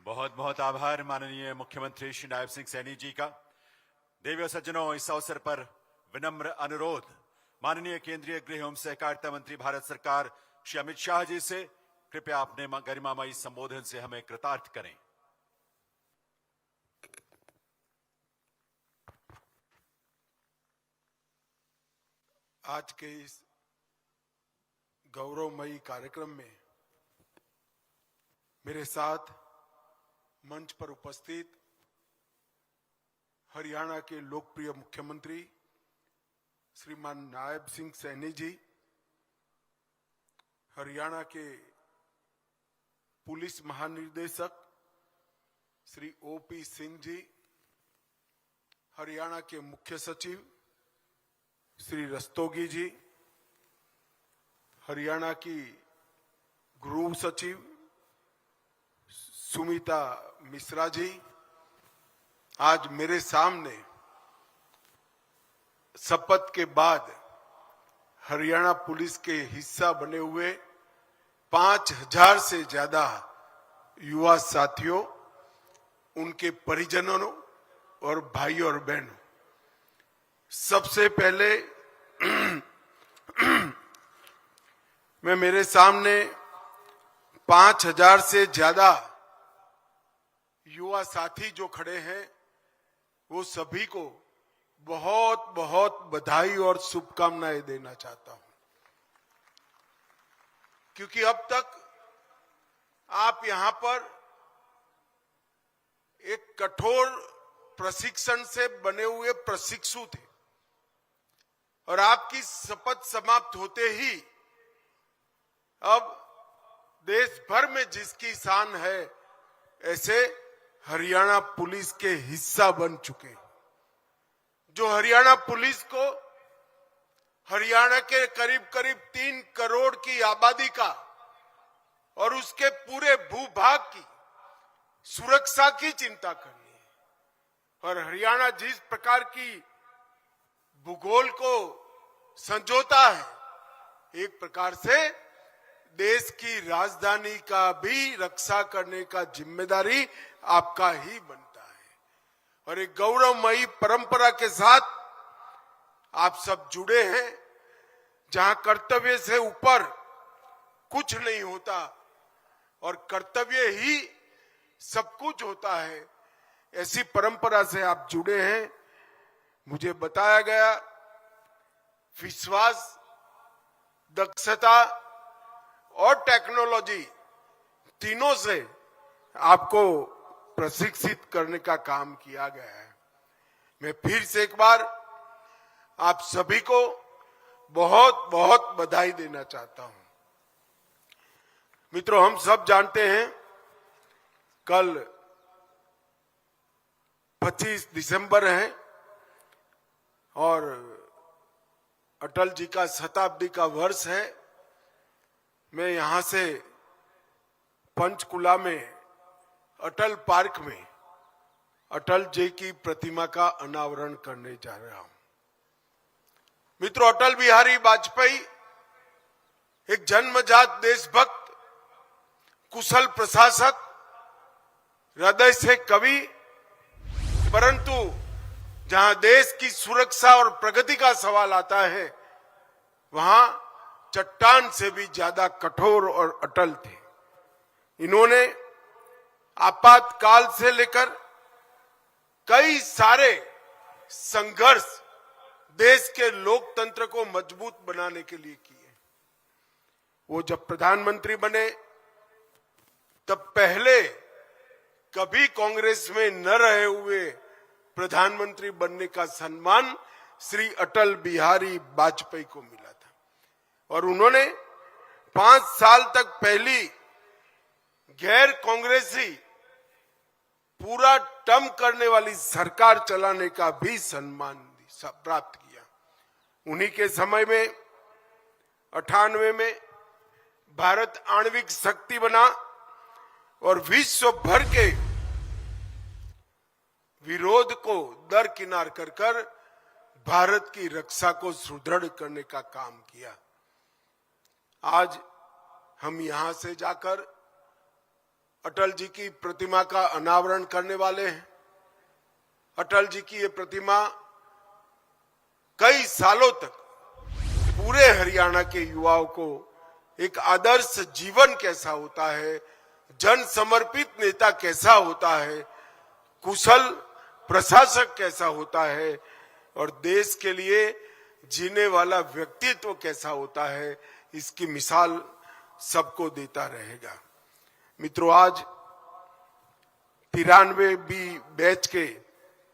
बहुत बहुत आभार माननीय मुख्यमंत्री श्री नायब सिंह सैनी जी का। देवी सज्जनों, इस अवसर पर विनम्र अनुरोध माननीय केंद्रीय गृह एवं सहकारिता मंत्री भारत सरकार श्री अमित शाह जी से, कृपया अपने गरिमामयी संबोधन से हमें कृतार्थ करें। आज के इस गौरवमयी कार्यक्रम में मेरे साथ मंच पर उपस्थित हरियाणा के लोकप्रिय मुख्यमंत्री श्रीमान नायब सिंह सैनी जी, हरियाणा के पुलिस महानिदेशक श्री ओपी सिंह जी, हरियाणा के मुख्य सचिव श्री रस्तोगी जी, हरियाणा की गृह सचिव सुमिता मिश्रा जी, आज मेरे सामने शपथ के बाद हरियाणा पुलिस के हिस्सा बने हुए 5000 से ज्यादा युवा साथियों, उनके परिजनों और भाइयों और बहनों, सबसे पहले मैं मेरे सामने 5000 से ज्यादा युवा साथी जो खड़े हैं वो सभी को बहुत बहुत बधाई और शुभकामनाएं देना चाहता हूं, क्योंकि अब तक आप यहां पर एक कठोर प्रशिक्षण से बने हुए प्रशिक्षु थे और आपकी शपथ समाप्त होते ही अब देश भर में जिसकी शान है, ऐसे हरियाणा पुलिस के हिस्सा बन चुके, जो हरियाणा पुलिस को हरियाणा के करीब करीब 3 करोड़ की आबादी का और उसके पूरे भूभाग की सुरक्षा की चिंता करनी है। और हरियाणा जिस प्रकार की भूगोल को संजोता है, एक प्रकार से देश की राजधानी का भी रक्षा करने का जिम्मेदारी आपका ही बनता है। और एक गौरवमयी परंपरा के साथ आप सब जुड़े हैं, जहां कर्तव्य से ऊपर कुछ नहीं होता और कर्तव्य ही सब कुछ होता है, ऐसी परंपरा से आप जुड़े हैं। मुझे बताया गया विश्वास, दक्षता और टेक्नोलॉजी तीनों से आपको प्रशिक्षित करने का काम किया गया है। मैं फिर से एक बार आप सभी को बहुत बहुत बधाई देना चाहता हूं। मित्रों, हम सब जानते हैं कल 25 दिसंबर है और अटल जी का शताब्दी का वर्ष है। मैं यहां से पंचकुला में अटल पार्क में अटल जी की प्रतिमा का अनावरण करने जा रहा हूं। मित्रों, अटल बिहारी वाजपेयी एक जन्मजात देशभक्त, कुशल प्रशासक, हृदय से कवि, परंतु जहां देश की सुरक्षा और प्रगति का सवाल आता है, वहां चट्टान से भी ज्यादा कठोर और अटल थे। इन्होंने आपातकाल से लेकर कई सारे संघर्ष देश के लोकतंत्र को मजबूत बनाने के लिए किए। वो जब प्रधानमंत्री बने तब पहले कभी कांग्रेस में न रहे हुए प्रधानमंत्री बनने का सम्मान श्री अटल बिहारी वाजपेयी को मिला था और उन्होंने 5 साल तक पहली गैर कांग्रेसी पूरा टर्म करने वाली सरकार चलाने का भी सम्मान प्राप्त किया। उन्हीं के समय में 98 में भारत आणविक शक्ति बना और विश्व भर के विरोध को दरकिनार कर भारत की रक्षा को सुदृढ़ करने का काम किया। आज हम यहां से जाकर अटल जी की प्रतिमा का अनावरण करने वाले हैं। अटल जी की ये प्रतिमा कई सालों तक पूरे हरियाणा के युवाओं को एक आदर्श जीवन कैसा होता है, जन समर्पित नेता कैसा होता है, कुशल प्रशासक कैसा होता है और देश के लिए जीने वाला व्यक्तित्व कैसा होता है, इसकी मिसाल सबको देता रहेगा। मित्रों, आज 93 बैच के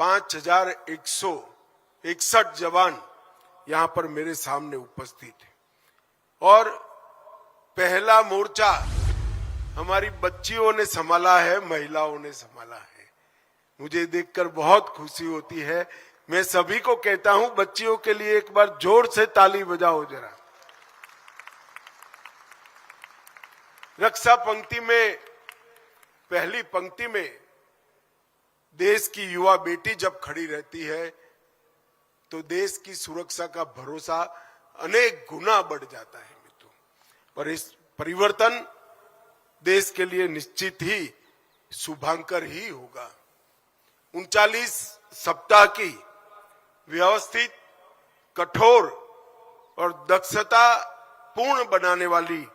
5161 जवान यहां पर मेरे सामने उपस्थित हैं और पहला मोर्चा हमारी बच्चियों ने संभाला है, महिलाओं ने संभाला है। मुझे देखकर बहुत खुशी होती है। मैं सभी को कहता हूं, बच्चियों के लिए एक बार जोर से ताली बजाओ जरा। रक्षा पंक्ति में, पहली पंक्ति में देश की युवा बेटी जब खड़ी रहती है तो देश की सुरक्षा का भरोसा अनेक गुना बढ़ जाता है मित्रों। पर इस परिवर्तन देश के लिए निश्चित ही शुभांकर ही होगा। 39 सप्ताह की व्यवस्थित, कठोर और दक्षता पूर्ण बनाने वाली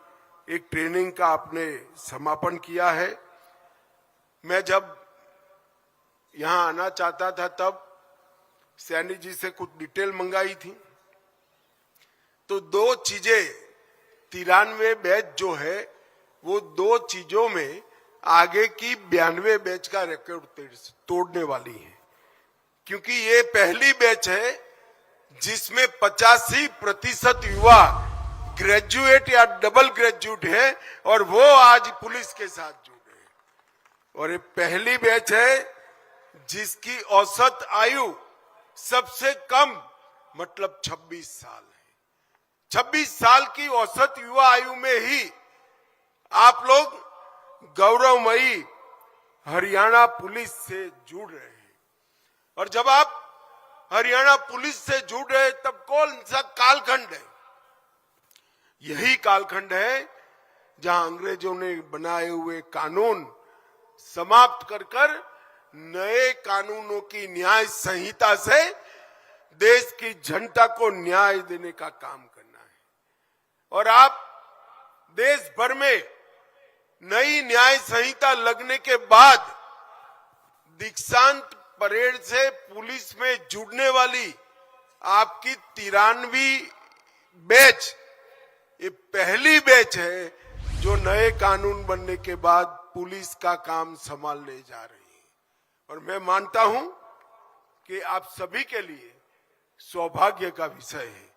एक ट्रेनिंग का आपने समापन किया है। मैं जब यहां आना चाहता था तब सैनी जी से कुछ डिटेल मंगाई थी, तो दो चीजें 93 बैच जो है वो दो चीजों में आगे की 92 बैच का रिकॉर्ड तोड़ने वाली है, क्योंकि ये पहली बैच है जिसमें 85% युवा ग्रेजुएट या डबल ग्रेजुएट है और वो आज पुलिस के साथ जुड़े हैं। और ये पहली बैच है जिसकी औसत आयु सबसे कम मतलब 26 साल है। 26 साल की औसत युवा आयु में ही आप लोग गौरवमयी हरियाणा पुलिस से जुड़ रहे हैं। और जब आप हरियाणा पुलिस से जुड़ रहे हैं तब कौन सा कालखंड है? यही कालखंड है जहां अंग्रेजों ने बनाए हुए कानून समाप्त कर नए कानूनों की न्याय संहिता से देश की जनता को न्याय देने का काम करना है। और आप देश भर में नई न्याय संहिता लगने के बाद दीक्षांत परेड से पुलिस में जुड़ने वाली आपकी 93 बैच ये पहली बैच है जो नए कानून बनने के बाद पुलिस का काम संभालने जा रही है। और मैं मानता हूं कि आप सभी के लिए सौभाग्य का विषय है।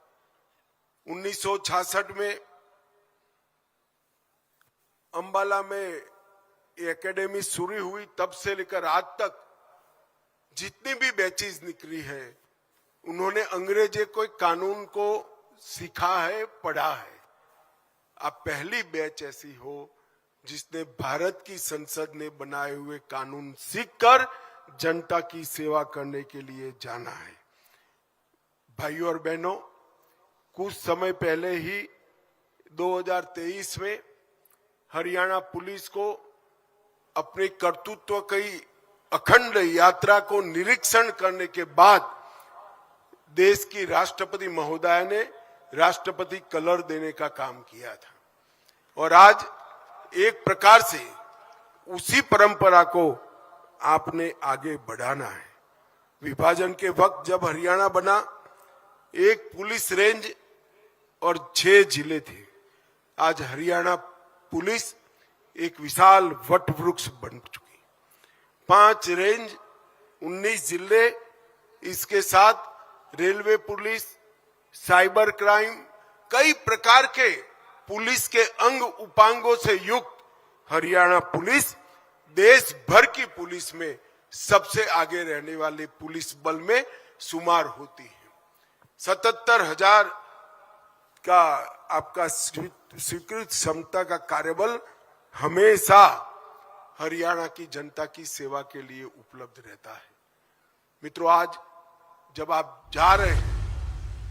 1966 में अंबाला में ये एकेडमी शुरू हुई, तब से लेकर आज तक जितनी भी बैचेस निकली है उन्होंने अंग्रेजी कोई कानून को सीखा है, पढ़ा है। अब पहली बैच ऐसी हो जिसने भारत की संसद ने बनाए हुए कानून सीखकर जनता की सेवा करने के लिए जाना है। भाइयों और बहनों, कुछ समय पहले ही 2023 में हरियाणा पुलिस को अपने कर्तृत्व की अखंड यात्रा को निरीक्षण करने के बाद देश की राष्ट्रपति महोदया ने राष्ट्रपति कलर देने का काम किया था। और आज एक प्रकार से उसी परंपरा को आपने आगे बढ़ाना है। विभाजन के वक्त जब हरियाणा बना, एक पुलिस रेंज और 6 जिले थे। आज हरियाणा पुलिस एक विशाल वट वृक्ष बन चुकी। 5 रेंज, 19 जिले, इसके साथ रेलवे पुलिस, साइबर क्राइम, कई प्रकार के पुलिस के अंग उपांगों से युक्त हरियाणा पुलिस देश भर की पुलिस में सबसे आगे रहने वाले पुलिस बल में शुमार होती है। 77,000 का आपका स्वीकृत क्षमता का कार्यबल हमेशा हरियाणा की जनता की सेवा के लिए उपलब्ध रहता है। मित्रों, आज जब आप जा रहे हैं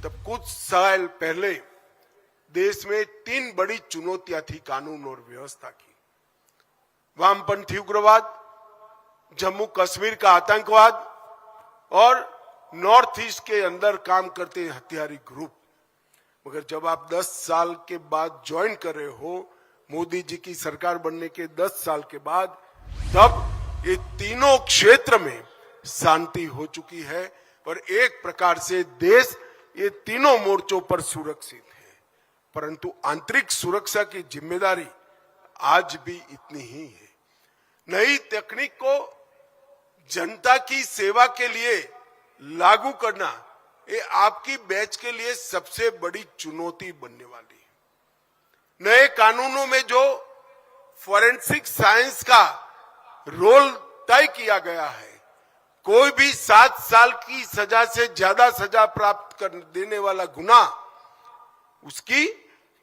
तब कुछ साल पहले देश में 3 बड़ी चुनौतियां थी कानून और व्यवस्था की। वामपंथी उग्रवाद, जम्मू कश्मीर का आतंकवाद और नॉर्थ ईस्ट के अंदर काम करते हथियारी ग्रुप। मगर जब आप 10 साल के बाद ज्वाइन कर रहे हो, मोदी जी की सरकार बनने के 10 साल के बाद, तब ये तीनों क्षेत्र में शांति हो चुकी है और एक प्रकार से देश ये तीनों मोर्चों पर सुरक्षित है। परंतु आंतरिक सुरक्षा की जिम्मेदारी आज भी इतनी ही है। नई तकनीक को जनता की सेवा के लिए लागू करना ये आपकी बैच के लिए सबसे बड़ी चुनौती बनने वाली है। नए कानूनों में जो फॉरेंसिक साइंस का रोल तय किया गया है, कोई भी 7 साल की सजा से ज्यादा सजा प्राप्त कर देने वाला गुनाह, उसकी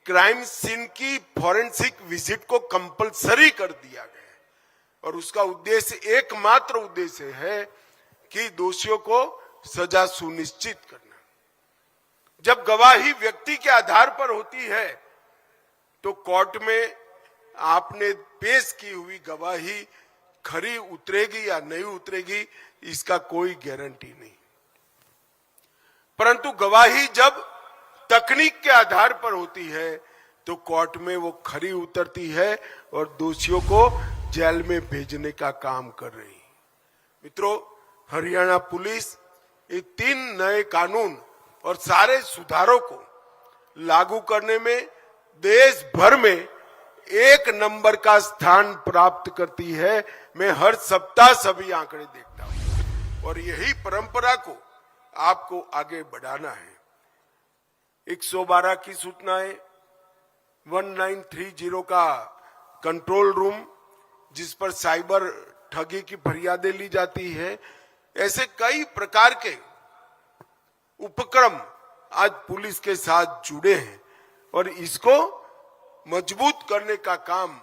क्राइम सीन की फॉरेंसिक विजिट को कंपलसरी कर दिया गया है। और उसका उद्देश्य, एकमात्र उद्देश्य है कि दोषियों को सजा सुनिश्चित करना। जब गवाही व्यक्ति के आधार पर होती है तो कोर्ट में आपने पेश की हुई गवाही खरी उतरेगी या नहीं उतरेगी, इसका कोई गारंटी नहीं। परंतु गवाही जब तकनीक के आधार पर होती है तो कोर्ट में वो खरी उतरती है और दोषियों को जेल में भेजने का काम कर रही है। मित्रों, हरियाणा पुलिस ये 3 नए कानून और सारे सुधारों को लागू करने में देश भर में 1 नंबर का स्थान प्राप्त करती है। मैं हर सप्ताह सभी आंकड़े देखता हूं और यही परंपरा को आपको आगे बढ़ाना है। 112 की सूचनाएं, 1930 का कंट्रोल रूम जिस पर साइबर ठगी की फरियादें ली जाती है, ऐसे कई प्रकार के उपक्रम आज पुलिस के साथ जुड़े हैं और इसको मजबूत करने का काम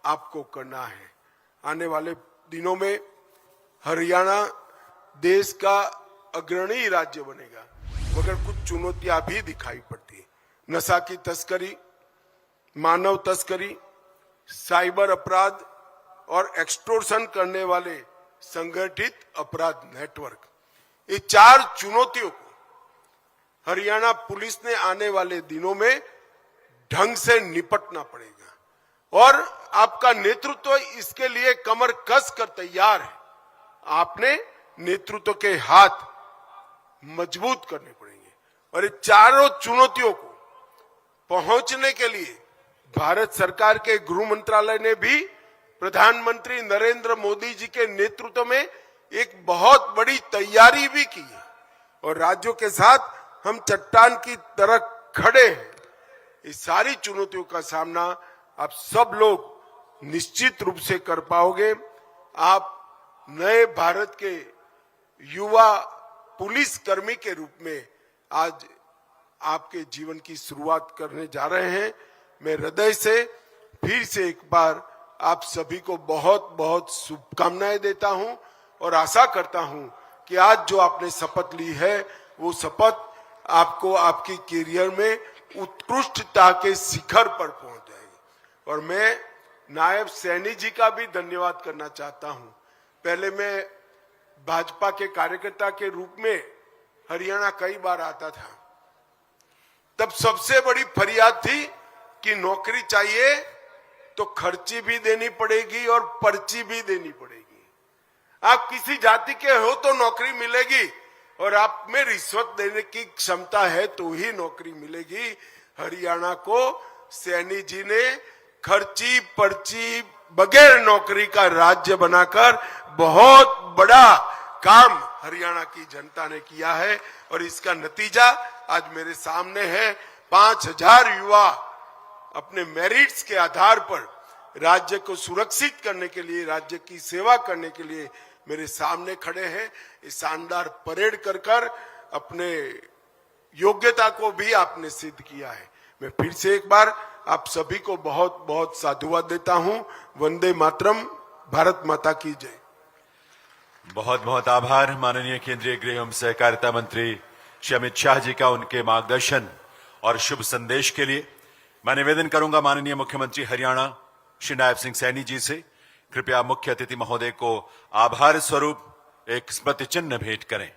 आपको करना है। आने वाले दिनों में हरियाणा देश का अग्रणी राज्य बनेगा, मगर कुछ चुनौतियां भी दिखाई पड़ती है। नशा की तस्करी, मानव तस्करी, साइबर अपराध और एक्सटोर्शन करने वाले संगठित अपराध नेटवर्क, ये 4 चुनौतियों को हरियाणा पुलिस ने आने वाले दिनों में ढंग से निपटना पड़ेगा और आपका नेतृत्व इसके लिए कमर कस कर तैयार है। आपने नेतृत्व के हाथ मजबूत करने पड़ेंगे और ये चारों चुनौतियों को पहुंचने के लिए भारत सरकार के गृह मंत्रालय ने भी प्रधानमंत्री नरेंद्र मोदी जी के नेतृत्व में एक बहुत बड़ी तैयारी भी की है और राज्यों के साथ हम चट्टान की तरह खड़े हैं। इस सारी चुनौतियों का सामना आप सब लोग निश्चित रूप से कर पाओगे। आप नए भारत के युवा पुलिस कर्मी के रूप में आज आपके जीवन की शुरुआत करने जा रहे हैं। मैं हृदय से फिर से एक बार आप सभी को बहुत बहुत शुभकामनाएं देता हूं और आशा करता हूं कि आज जो आपने शपथ ली है वो शपथ आपको आपकी करियर में उत्कृष्टता के शिखर पर पहुंच जाएगी। और मैं नायब सैनी जी का भी धन्यवाद करना चाहता हूं। पहले मैं भाजपा के कार्यकर्ता के रूप में हरियाणा कई बार आता था, तब सबसे बड़ी फरियाद थी कि नौकरी चाहिए तो खर्ची भी देनी पड़ेगी और पर्ची भी देनी पड़ेगी। आप किसी जाति के हो तो नौकरी मिलेगी और आप में रिश्वत देने की क्षमता है तो ही नौकरी मिलेगी। हरियाणा को सैनी जी ने खर्ची पर्ची बगैर नौकरी का राज्य बनाकर बहुत बड़ा काम हरियाणा की जनता ने किया है और इसका नतीजा आज मेरे सामने है। 5000 युवा अपने मेरिट्स के आधार पर राज्य को सुरक्षित करने के लिए, राज्य की सेवा करने के लिए मेरे सामने खड़े हैं। इस शानदार परेड कर कर अपने योग्यता को भी आपने सिद्ध किया है। मैं फिर से एक बार आप सभी को बहुत बहुत साधुवाद देता हूं। वंदे मातरम, भारत माता की जय। बहुत बहुत आभार माननीय केंद्रीय गृह एवं सहकारिता मंत्री श्री अमित शाह जी का उनके मार्गदर्शन और शुभ संदेश के लिए। मैं निवेदन करूंगा माननीय मुख्यमंत्री हरियाणा श्री नायब सिंह सैनी जी से कृपया मुख्य अतिथि महोदय को आभार स्वरूप एक स्मृति चिन्ह भेंट करें।